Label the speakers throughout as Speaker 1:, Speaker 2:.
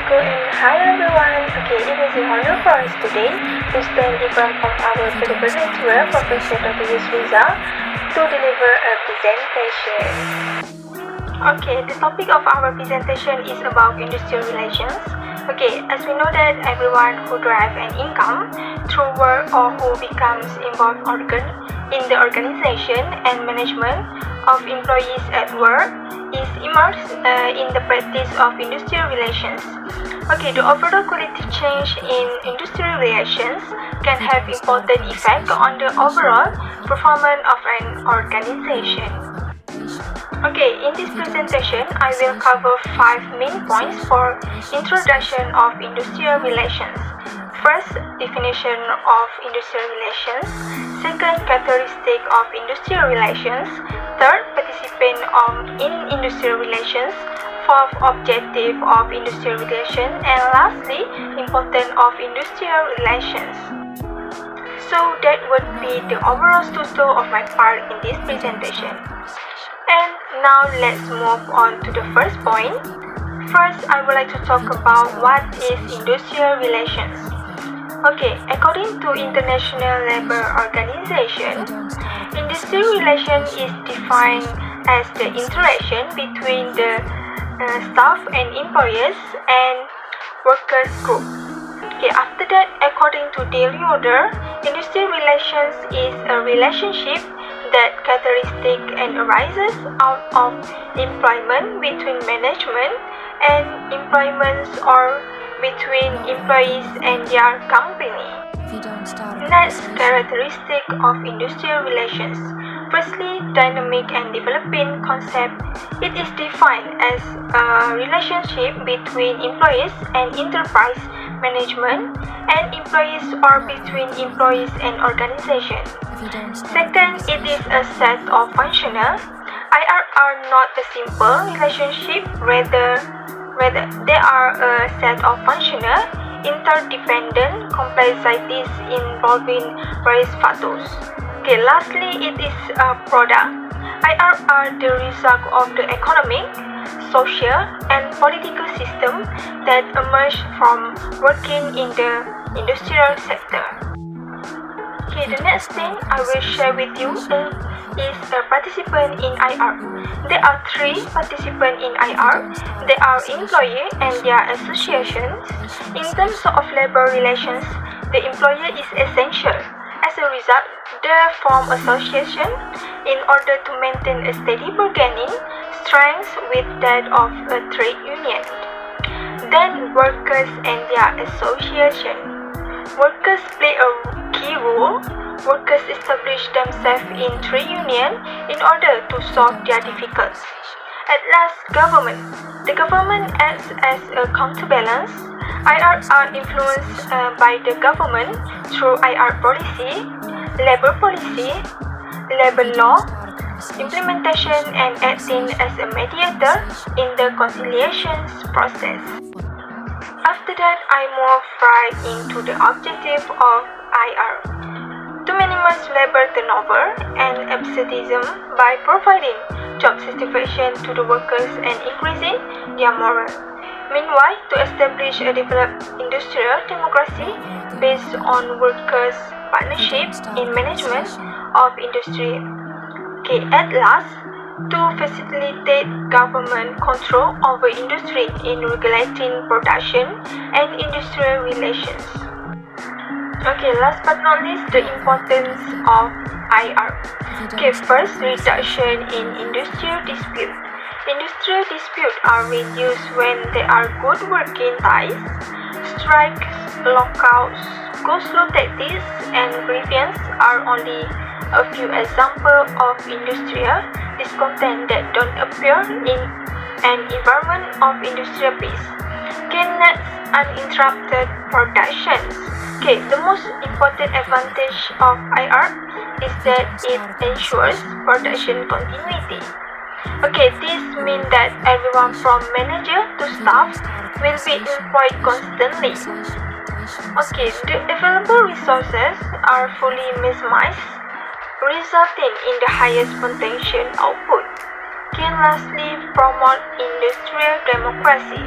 Speaker 1: Hi everyone. Okay, it is an honor for us today to stand in front of our Philippine Professor Dr. Yusriza to deliver a presentation. Okay, the topic of our presentation is about industrial relations. Okay, as we know that everyone who drives an income through work or who becomes involved in the organization and management of employees at work is immersed in the practice of industrial relations. Okay, the overall quality change in industrial relations can have important effect on the overall performance of an organization. Okay, in this presentation, I will cover 5 main points for introduction of industrial relations. First, definition of industrial relations. Second, characteristic of industrial relations. Third, participant in industrial relations. Fourth, objective of industrial relations. And lastly, importance of industrial relations. So that would be the overall structure of my part in this presentation. And now let's move on to the first point. First, I would like to talk about what is industrial relations. Okay, according to International Labour Organization, industrial relation is defined as the interaction between the staff and employers and workers group. Okay, after that, according to daily order, industrial relations is a relationship that characteristic and arises out of employment between management and employments or between employees and their company. Next, characteristic of industrial relations. Firstly, dynamic and developing concept. It is defined as a relationship between employees and enterprise management and employees or between employees and organization. Second, it is a set of functional. IR are not a simple relationship, rather they are a set of functional, interdependent complexities involving various factors. Okay, lastly, it is a product. IR are the result of the economic, social, and political system that emerge from working in the industrial sector. Okay, the next thing I will share with you is a participant in IR. There are 3 participants in IR. They are employee and their associations. In terms of labor relations, the employer is essential. As a result, they form association in order to maintain a steady bargaining strength with that of a trade union. Then workers and their association. Workers play a key role. Workers establish themselves in trade union in order to solve their difficulties. At last, government. The government acts as a counterbalance. IR are influenced by the government through IR policy, labor law, implementation, and acting as a mediator in the conciliation process. After that, I move right into the objective of IR. To minimize labor turnover and absenteeism by providing job satisfaction to the workers and increasing their morale. Meanwhile, to establish a developed industrial democracy based on workers' partnership in management of industry. Okay, at last, to facilitate government control over industry in regulating production and industrial relations. Okay, last but not least, the importance of IR. Okay, first, reduction in industrial dispute. Industrial disputes are reduced when there are good working ties. Strikes, lockouts, go-slow tactics, and grievances are only a few examples of industrial discontent that don't appear in an environment of industrial peace. Okay, next, uninterrupted productions. Okay, the most important advantage of IR is that it ensures production continuity. Okay, this means that everyone from manager to staff will be employed constantly. Okay, the available resources are fully maximized, resulting in the highest potential output. Can lastly promote industrial democracy.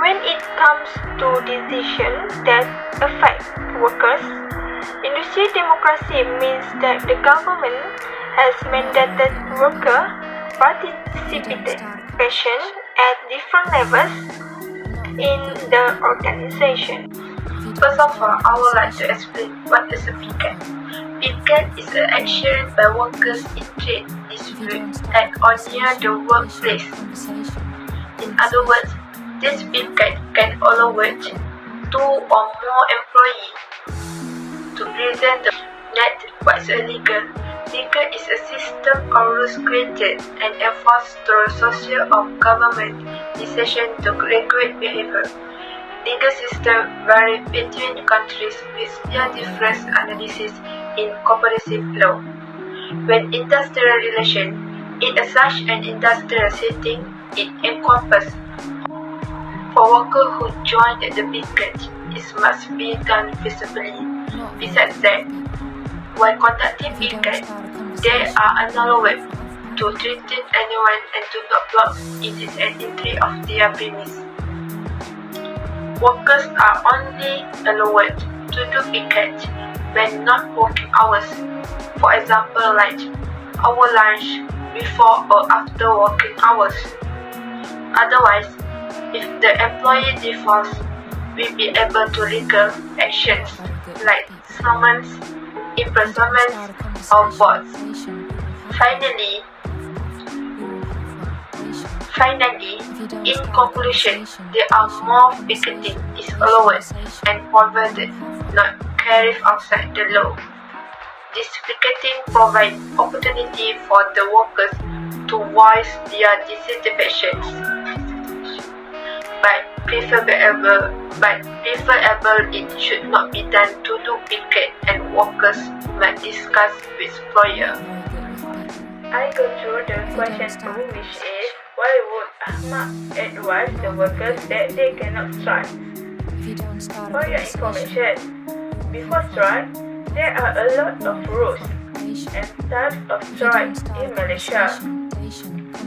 Speaker 1: When it comes to decisions that affect workers, industry democracy means that the government has mandated worker participation at different levels in the organization. First of all, I would like to explain what is a picket. Picket is an action by workers in trade dispute at or near the workplace. In other words, this picket can allow two or more employees to present that what's illegal. Legal is a system of rules created and enforced through social or government decision to regulate behavior. Legal systems vary between countries with their different analysis in cooperative law. When industrial relation, in such an industrial setting, it encompasses for workers who join the picket, it must be done visibly. Besides that, while conducting picket, they are allowed to threaten anyone and to not block it an entry of their premise. Workers are only allowed to do picket when not working hours, for example like our lunch, before or after working hours. Otherwise, if the employee defaults, we'll be able to legal actions like summons, imprisonment, or both. Finally, in conclusion, there are more picketing is allowed and provided, not carried outside the law. This picketing provides opportunity for the workers to voice their dissatisfaction, but preferable it should not be done to do picket, and workers must discuss with employer. I go through the question 2, which is, why would Ahmad advise the workers that they cannot strike? For your information, before strike, there are a lot of rules and types of strike in Malaysia.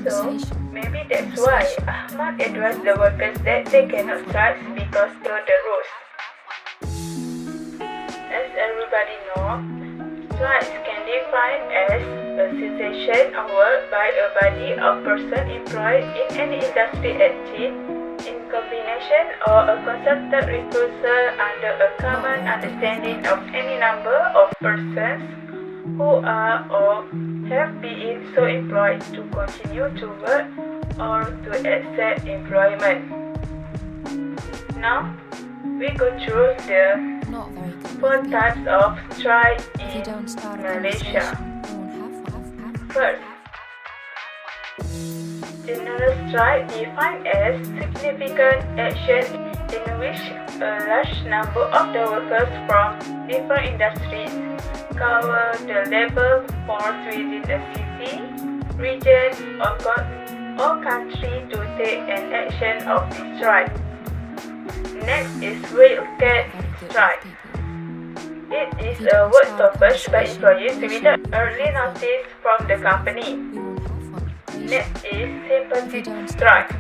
Speaker 1: So, maybe that's why Ahmad advised the workers that they cannot strike because of the rules. As everybody knows, strikes can be defined as a cessation of work by a body or person employed in any industry active in combination or a concerted refusal under a common understanding of any number of persons who are or have been so employed to continue to work or to accept employment. Now, we go through the 4 types of strike in Malaysia. First, general strike defined as significant action in which a large number of the workers from different industries cover the labor force within a city, region, or country to take an action of the strike. Next is wildcat strike. It is a work stoppage by employees without early notice from the company. Next is sympathy strike.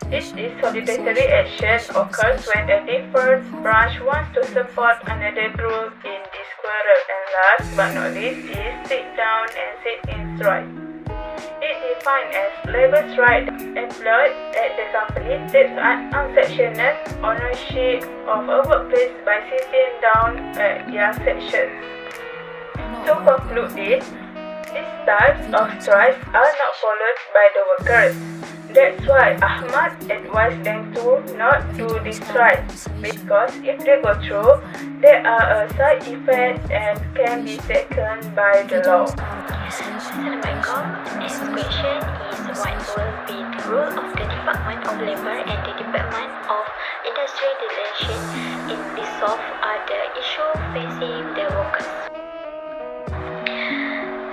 Speaker 1: This is solidarity action occurs when a different branch wants to support another group in this quarrel. And last but not least is sit-down and sit-in strike. It is defined as labor strike employed at the company takes an unsanctioned ownership of a workplace by sitting down at their sections. To conclude this, these types of strikes are not followed by the workers. That's why Ahmad advised them to not do these strikes, because if they go through, there are a side effect and can be taken by the law.
Speaker 2: Assalamualaikum. Next question is, what will be the role of the Department of Labour and the Department of Industrial Relations in resolve the issue facing the workers,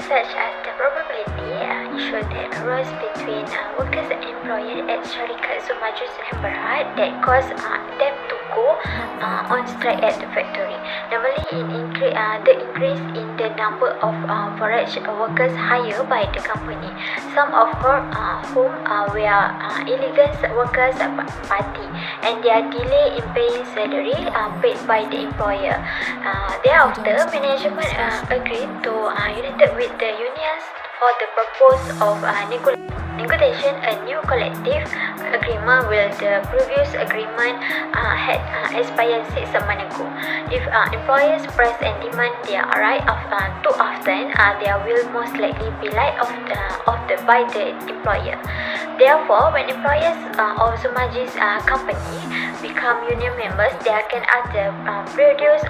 Speaker 2: such as the probability issue that arose between workers and employers at Syarikat Zumaju Barat that caused them to go on strike at the factory. Normally, the increase in the number of forage workers hired by the company, some of whom were illegal workers party, and their delay in paying salary paid by the employer. Thereafter, management agreed to unite with the unions for the purpose of negotiation a new collective agreement while the previous agreement had expired 6 months ago. If employers press and demand their right too often, there will most likely be laid off by the employer. Therefore, when employers of Zumaju's company become union members, they can add the produce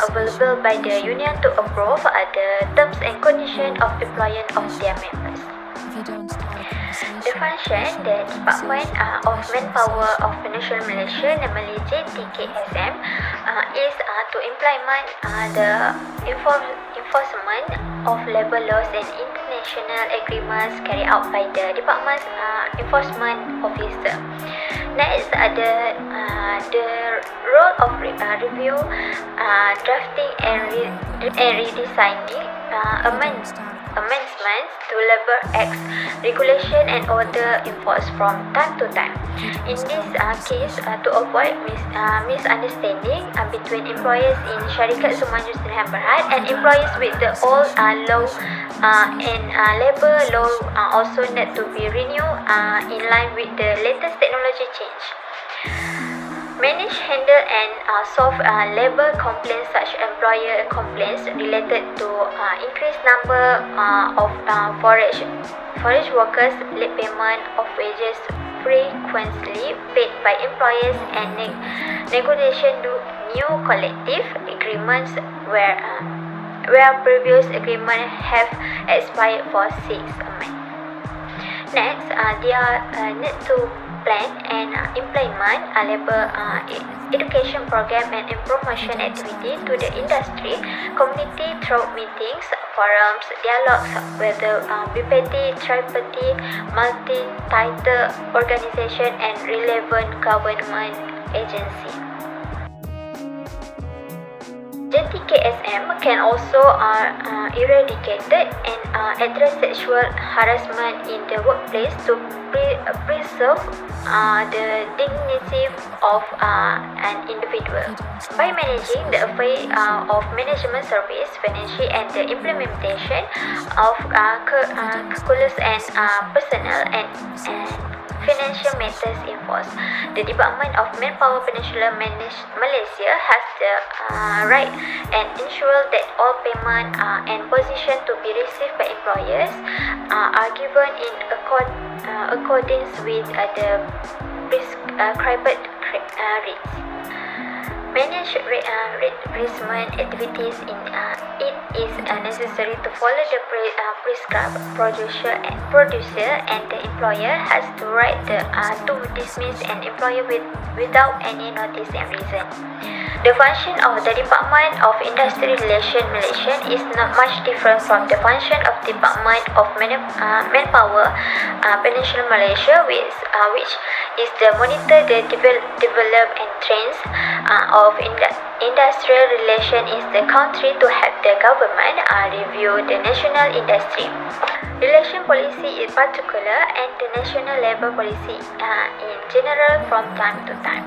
Speaker 2: available by the union to approve the terms and conditions of employment of their members. The function, the Department of Manpower of Financial Malaysia, namely JTKSM, is to implement the enforcement of labour laws and international agreements carried out by the Department's enforcement officer. Next, the role of review, drafting and redesigning amendments to Labour Acts, regulation and order enforced from time to time. In this case, to avoid misunderstanding between employers in Syarikat Zumaju and employees with the old law and labour law also need to be renewed in line with the latest technology change. Manage, handle and solve labour complaints such as employer complaints related to increased number of forage workers, late payment of wages frequently paid by employers, and negotiation new collective agreements where previous agreements have expired for 6 months. Next, there need to plan and implement a labour education program and promotion activity to the industry community through meetings, forums, dialogues with the bipartite, tripartite, multi-title organisation and relevant government agency. JTKSM can also eradicate and address sexual harassment in the workplace to preserve the dignity of an individual. By managing the affair of management service, financial and the implementation of curriculums and personnel and financial matters enforced, the Department of Manpower Peninsula Malaysia has the right and ensure that all payment and position to be received by employers are given in accordance with the prescribed rates. Manage reimbursement activities it is necessary to follow the prescribed producer and the employer has the right to dismiss an employer without any notice and reason. The function of the Department of Industry Relations Malaysia is not much different from the function of Department of Manpower Peninsula Malaysia, which is to monitor the develop and trends of industrial relation in the country to help the government review the national industry relation policy in particular and the national labour policy in general from time to time.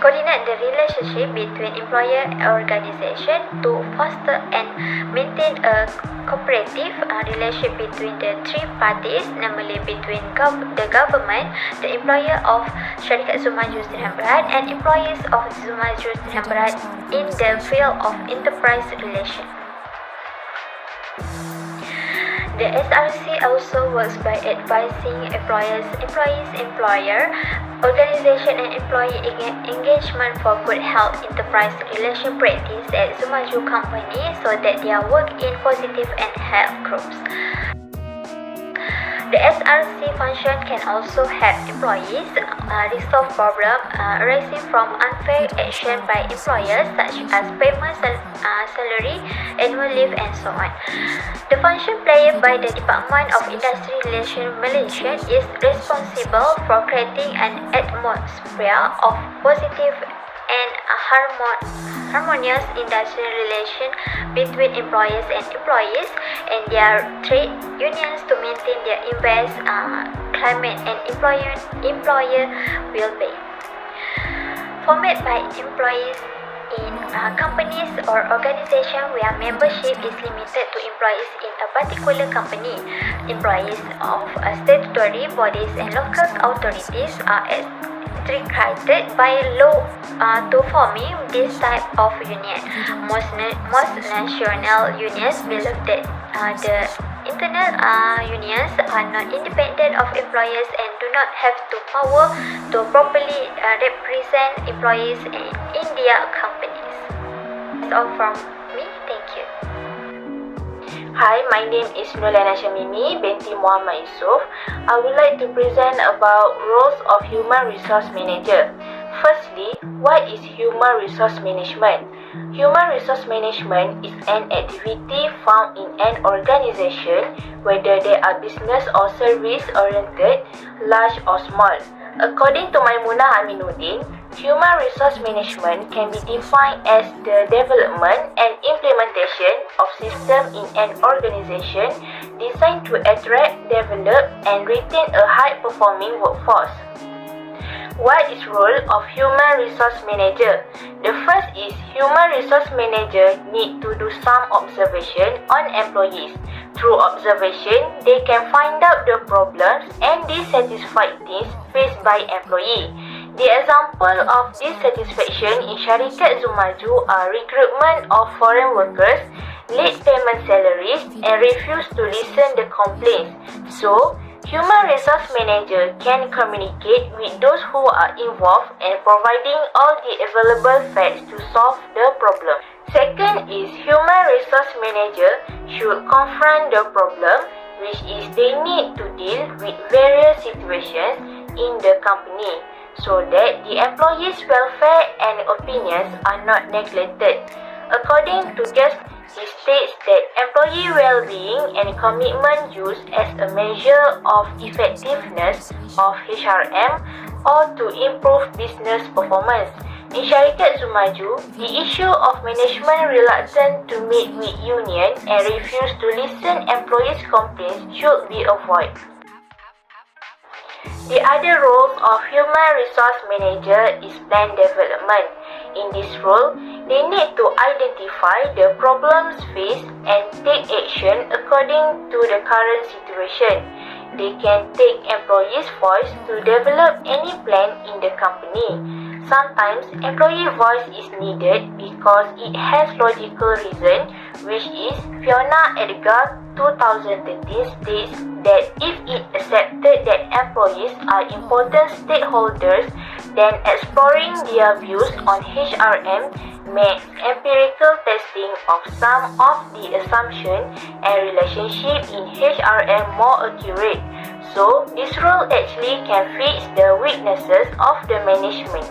Speaker 2: Coordinate the relationship between employer organisation to foster and maintain a cooperative relationship between the three parties, namely between the government, the employer of Syarikat Zumaju and employees of Zumaju in the field of enterprise relation. The SRC also works by advising employers, employer, organization and employee engagement for good health enterprise relation practice at Zumaju company so that their work in positive and health groups. The SRC function can also help employees resolve problems arising from unfair action by employers such as payment salary, annual leave and so on. The function played by the Department of Industry Relations Malaysia is responsible for creating an atmosphere of positive and a harmonious industrial relation between employers and employees, and their trade unions to maintain their invest climate and employer well-being. Formed by employees in companies or organizations where membership is limited to employees in a particular company. Employees of statutory bodies and local authorities are restricted by law to forming this type of union. Most national unions believe that the internal unions are not independent of employers and do not have the power to properly represent employees in their companies. That's all from me. Thank you.
Speaker 3: Hi, my name is Nurlana Shamimi binti Muhammad Yusuf. I would like to present about roles of human resource manager. Firstly, what is human resource management? Human resource management is an activity found in an organization, whether they are business or service oriented, large or small. According to Maimunah Aminuddin, human resource management can be defined as the development and implementation of systems in an organization designed to attract, develop, and retain a high-performing workforce. What is role of human resource manager? The first is human resource manager need to do some observation on employees. Through observation, they can find out the problems and dissatisfied things faced by employee. The example of dissatisfaction in Syarikat Zumaju are recruitment of foreign workers, late payment salaries, and refuse to listen the complaints. So, human resource manager can communicate with those who are involved and providing all the available facts to solve the problem. Second is human resource manager should confront the problem, which is they need to deal with various situations in the company so that the employees' welfare and opinions are not neglected. According to guest, he states that employee well-being and commitment used as a measure of effectiveness of HRM or to improve business performance. In Syarikat Zumaju, the issue of management reluctant to meet with union and refuse to listen employees' complaints should be avoided. The other role of human resource manager is plan development. In this role, they need to identify the problems faced and take action according to the current situation. They can take employees' voice to develop any plan in the company. Sometimes, employee voice is needed because it has logical reason, which is Fiona Edgar 2013 states that if it accepted that employees are important stakeholders, then exploring their views on HRM makes empirical testing of some of the assumptions and relationship in HRM more accurate. So, this role actually can fix the weaknesses of the management.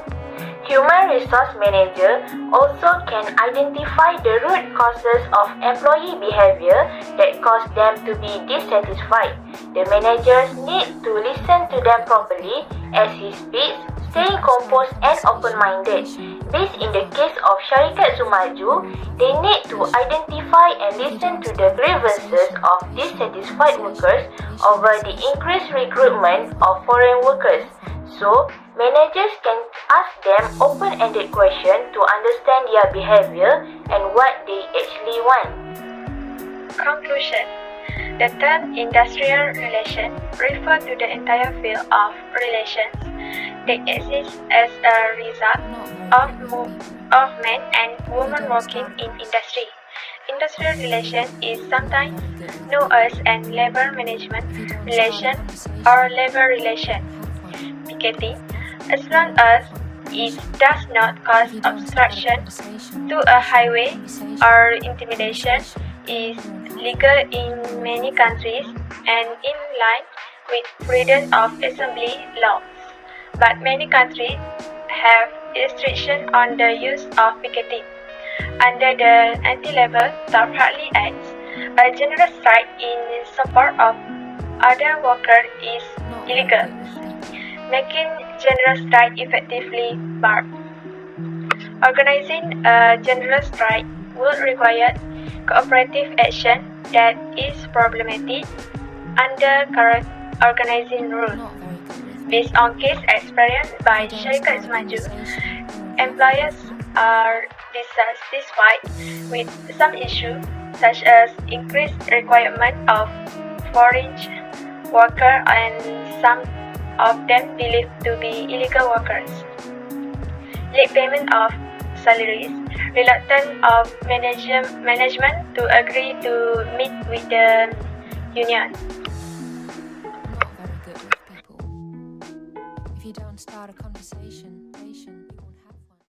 Speaker 3: Human resource manager also can identify the root causes of employee behavior that cause them to be dissatisfied. The managers need to listen to them properly as he speaks, staying composed and open-minded. This in the case of Syarikat Zumaju, they need to identify and listen to the grievances of dissatisfied workers over the increased recruitment of foreign workers. So, managers can ask them open-ended questions to understand their behavior and what they actually want.
Speaker 1: Conclusion. The term industrial relation refers to the entire field of relations that exists as a result of men and women working in industry. Industrial relation is sometimes known as an labor management relation or labor relation. Picketing, as long as it does not cause obstruction to a highway or intimidation, is legal in many countries and in line with freedom of assembly laws. But many countries have restrictions on the use of picketing. Under the Anti-Labor Stop Hartley Act, a general strike in support of other workers is illegal, making general strike effectively barred. Organizing a general strike would require cooperative action that is problematic under current organizing rules. Based on case experience by Syarikat Zumaju, employers are dissatisfied with some issues such as increased requirement of foreign workers and some of them believed to be illegal workers, late payment of salaries, reluctance of management to agree to meet with the union.
Speaker 4: Not very good with people. If you don't start a conversation